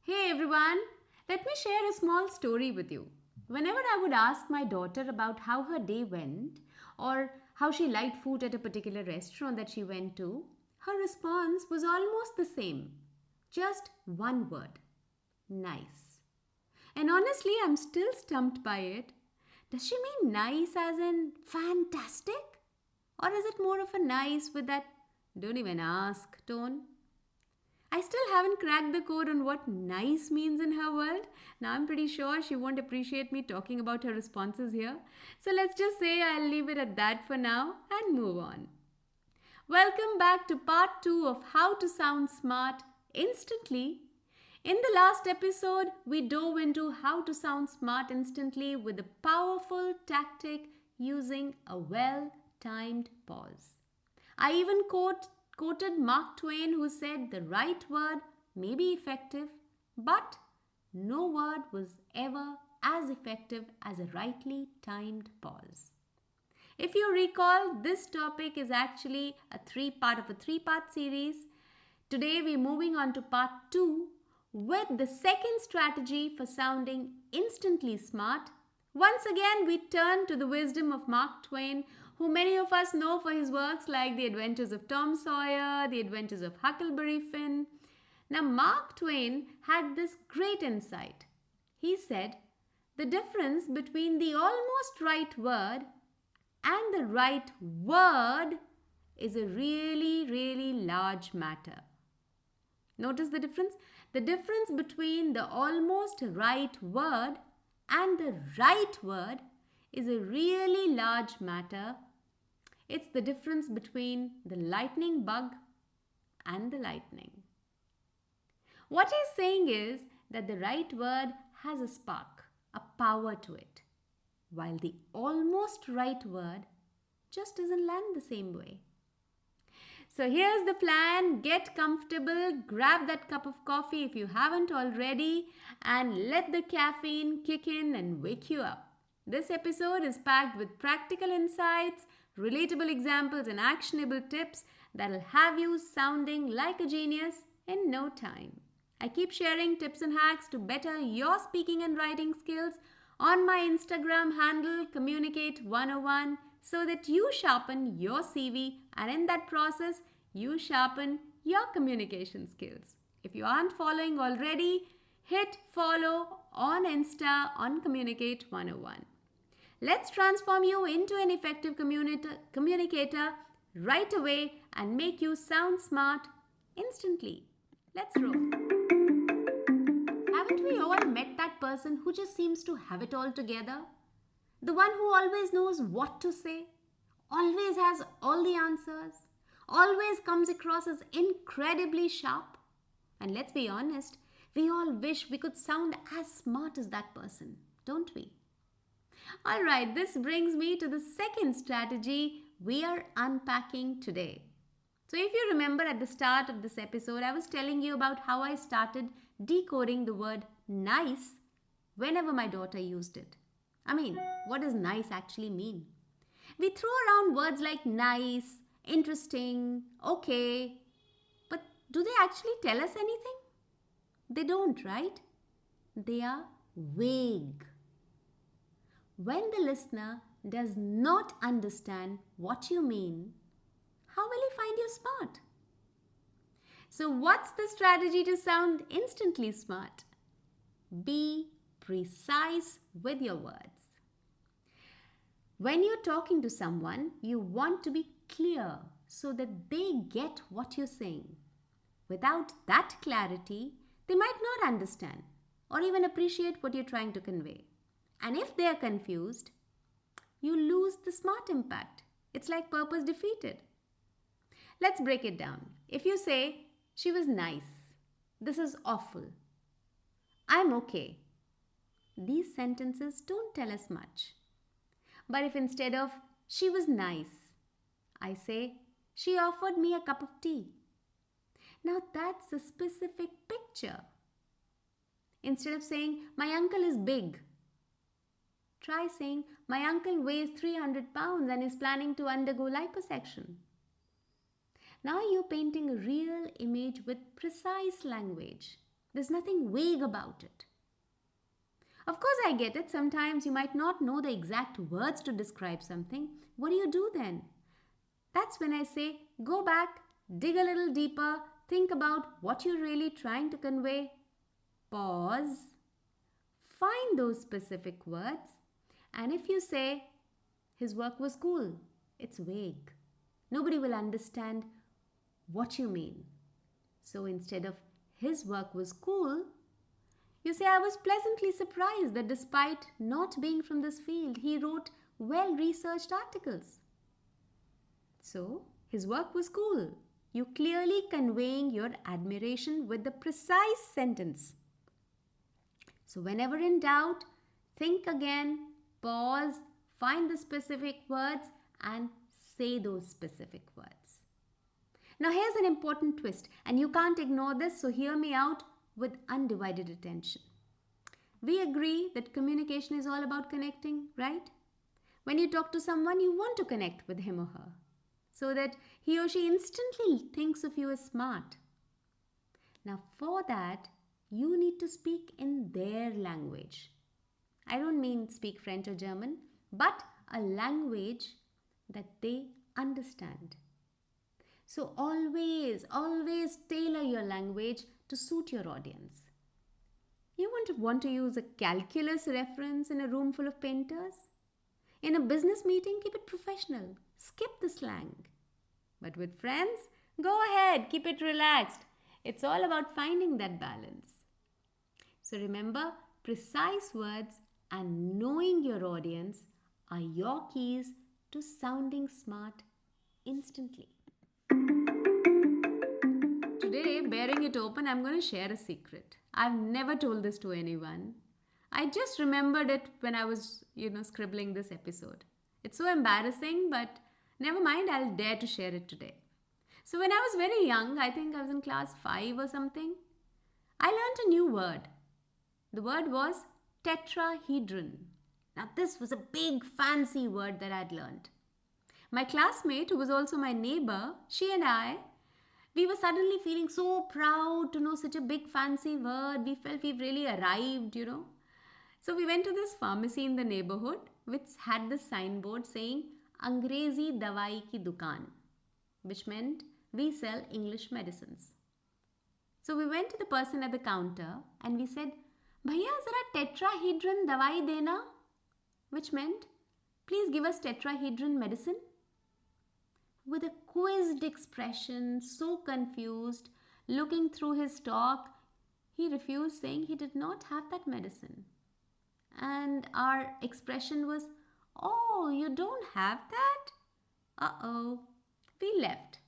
Hey everyone, let me share a small story with you. Whenever I would ask my daughter about how her day went or how she liked food at a particular restaurant that she went to, her response was almost the same. Just one word: nice. And honestly, I'm still stumped by it. Does she mean nice as in fantastic? Or is it more of a nice with that don't even ask tone? I still haven't cracked the code on what nice means in her world. Now I'm pretty sure she won't appreciate me talking about her responses here. So let's just say I'll leave it at that for now and move on. Welcome back to part 2 of How to Sound Smart Instantly. In the last episode, we dove into how to sound smart instantly with a powerful tactic using a well timed pause. I even quoted Mark Twain, who said the right word may be effective, but no word was ever as effective as a rightly timed pause. If you recall, this topic is actually a three-part series. Today we're moving on to part 2 with the second strategy for sounding instantly smart. Once again, we turn to the wisdom of Mark Twain, who many of us know for his works like The Adventures of Tom Sawyer, The Adventures of Huckleberry Finn. Now, Mark Twain had this great insight. He said, the difference between the almost right word and the right word is a really large matter. Notice the difference? The difference between the almost right word and the right word is a really large matter. It's the difference between the lightning bug and the lightning. What he's saying is that the right word has a spark, a power to it, while the almost right word just doesn't land the same way. So here's the plan. Get comfortable, grab that cup of coffee if you haven't already, and let the caffeine kick in and wake you up. This episode is packed with practical insights, relatable examples, and actionable tips that'll have you sounding like a genius in no time. I keep sharing tips and hacks to better your speaking and writing skills on my Instagram handle Communicate101 so that you sharpen your CV and in that process you sharpen your communication skills. If you aren't following already, hit follow on Insta on Communicate101. Let's transform you into an effective communicator right away and make you sound smart instantly. Let's roll. Haven't we all met that person who just seems to have it all together? The one who always knows what to say, always has all the answers, always comes across as incredibly sharp. And let's be honest, we all wish we could sound as smart as that person, don't we? Alright, this brings me to the second strategy we are unpacking today. So, if you remember at the start of this episode, I was telling you about how I started decoding the word nice whenever my daughter used it. I mean, what does nice actually mean? We throw around words like nice, interesting, okay, but do they actually tell us anything? They don't, right? They are vague. When the listener does not understand what you mean, how will he find you smart? So, what's the strategy to sound instantly smart? Be precise with your words. When you're talking to someone, you want to be clear so that they get what you're saying. Without that clarity, they might not understand or even appreciate what you're trying to convey. And if they are confused, you lose the smart impact. It's like purpose defeated. Let's break it down. If you say, she was nice, this is awful, I'm okay, these sentences don't tell us much. But if instead of, she was nice, I say, she offered me a cup of tea, now that's a specific picture. Instead of saying, my uncle is big, try saying, my uncle weighs 300 pounds and is planning to undergo liposuction. Now you're painting a real image with precise language. There's nothing vague about it. Of course, I get it. Sometimes you might not know the exact words to describe something. What do you do then? That's when I say go back, dig a little deeper, think about what you're really trying to convey, pause, find those specific words, and if you say his work was cool, it's vague. Nobody will understand what you mean. So instead of his work was cool, you say, I was pleasantly surprised that despite not being from this field, he wrote well researched articles. So, his work was cool. You clearly conveying your admiration with the precise sentence. So, whenever in doubt, think again, pause, find the specific words, and say those specific words. Now, here's an important twist, and you can't ignore this, so hear me out with undivided attention. We agree that communication is all about connecting, right? When you talk to someone, you want to connect with him or her so that he or she instantly thinks of you as smart. Now, for that, you need to speak in their language. I don't mean speak French or German, but a language that they understand. So always tailor your language to suit your audience. You won't want to use a calculus reference in a room full of painters. In a business meeting, keep it professional. Skip the slang. But with friends, go ahead, keep it relaxed. It's all about finding that balance. So remember, precise words and knowing your audience are your keys to sounding smart instantly. Today, bearing it open, I'm going to share a secret. I've never told this to anyone. I just remembered it when I was, scribbling this episode. It's so embarrassing, but never mind, I'll dare to share it today. So when I was very young, I think I was in class 5 or something, I learned a new word. The word was tetrahedron. Now this was a big fancy word that I'd learned. My classmate, who was also my neighbor, she and I, we were suddenly feeling so proud to know such a big fancy word. We felt we've really arrived, So we went to this pharmacy in the neighborhood which had this signboard saying Angrezi Dawai Ki Dukaan, which meant we sell English medicines. So we went to the person at the counter and we said, Bhaiya, zara tetrahedron dawai dena, which meant please give us tetrahedron medicine. With a quizzed expression, so confused, looking through his stock, he refused, saying he did not have that medicine. And our expression was, oh, you don't have that? Uh-oh. We left,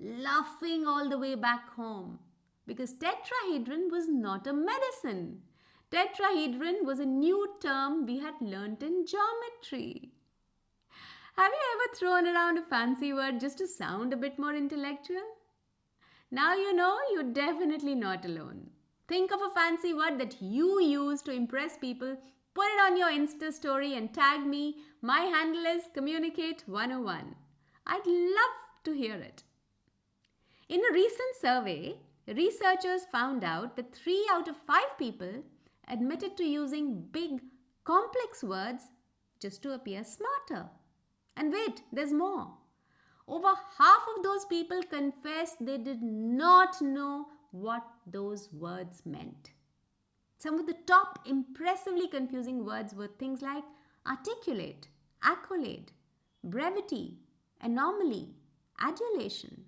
laughing all the way back home, because tetrahedron was not a medicine. Tetrahedron was a new term we had learnt in geometry. Have you ever thrown around a fancy word just to sound a bit more intellectual? Now you know you're definitely not alone. Think of a fancy word that you use to impress people, put it on your Insta story and tag me. My handle is Communicate101. I'd love to hear it. In a recent survey, researchers found out that 3 out of 5 people admitted to using big, complex words just to appear smarter. And wait, there's more. Over half of those people confessed they did not know what those words meant. Some of the top impressively confusing words were things like articulate, accolade, brevity, anomaly, adulation.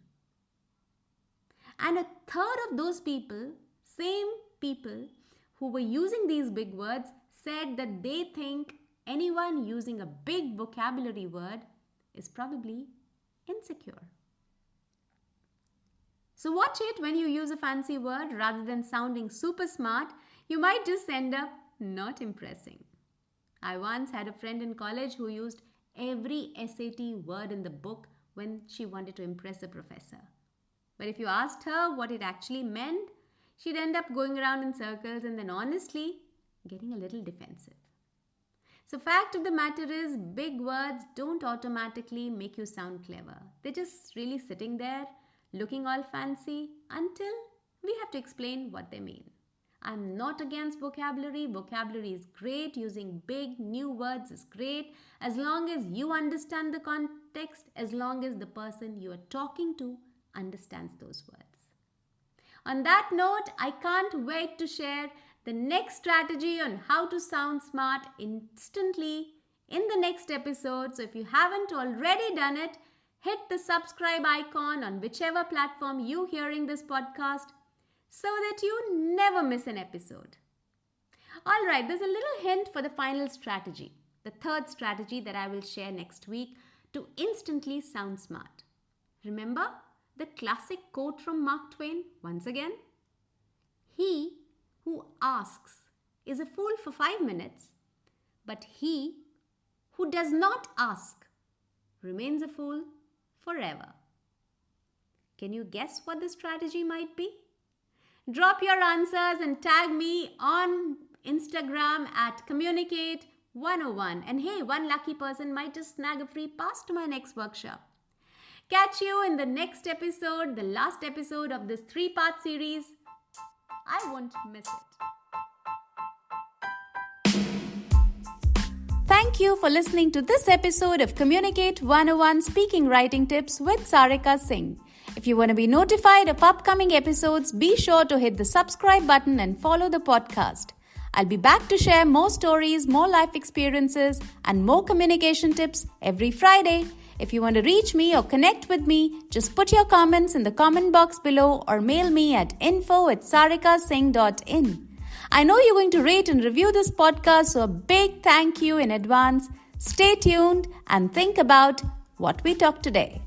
And a third of those people, same people who were using these big words, said that they think anyone using a big vocabulary word is probably insecure. So watch it when you use a fancy word. Rather than sounding super smart, you might just end up not impressing. I once had a friend in college who used every SAT word in the book when she wanted to impress a professor. But if you asked her what it actually meant, she'd end up going around in circles and then honestly getting a little defensive. So fact of the matter is, big words don't automatically make you sound clever. They're just really sitting there, looking all fancy until we have to explain what they mean. I'm not against vocabulary. Vocabulary is great. Using big new words is great. As long as you understand the context, as long as the person you are talking to understands those words. On that note, I can't wait to share the next strategy on how to sound smart instantly in the next episode. So if you haven't already done it, hit the subscribe icon on whichever platform you're hearing this podcast so that you never miss an episode. All right, there's a little hint for the final strategy, the third strategy that I will share next week to instantly sound smart. Remember the classic quote from Mark Twain once again? He who asks is a fool for 5 minutes, but he who does not ask remains a fool forever. Can you guess what the strategy might be? Drop your answers and tag me on Instagram at Communicate101. And hey, one lucky person might just snag a free pass to my next workshop. Catch you in the next episode, the last episode of this 3-part series. I won't miss it. Thank you for listening to this episode of Communicate 101 Speaking Writing Tips with Sarika Singh. If you want to be notified of upcoming episodes, be sure to hit the subscribe button and follow the podcast. I'll be back to share more stories, more life experiences, and more communication tips every Friday. If you want to reach me or connect with me, just put your comments in the comment box below or mail me at info@sarikasingh.in. I know you're going to rate and review this podcast, so a big thank you in advance. Stay tuned and think about what we talked today.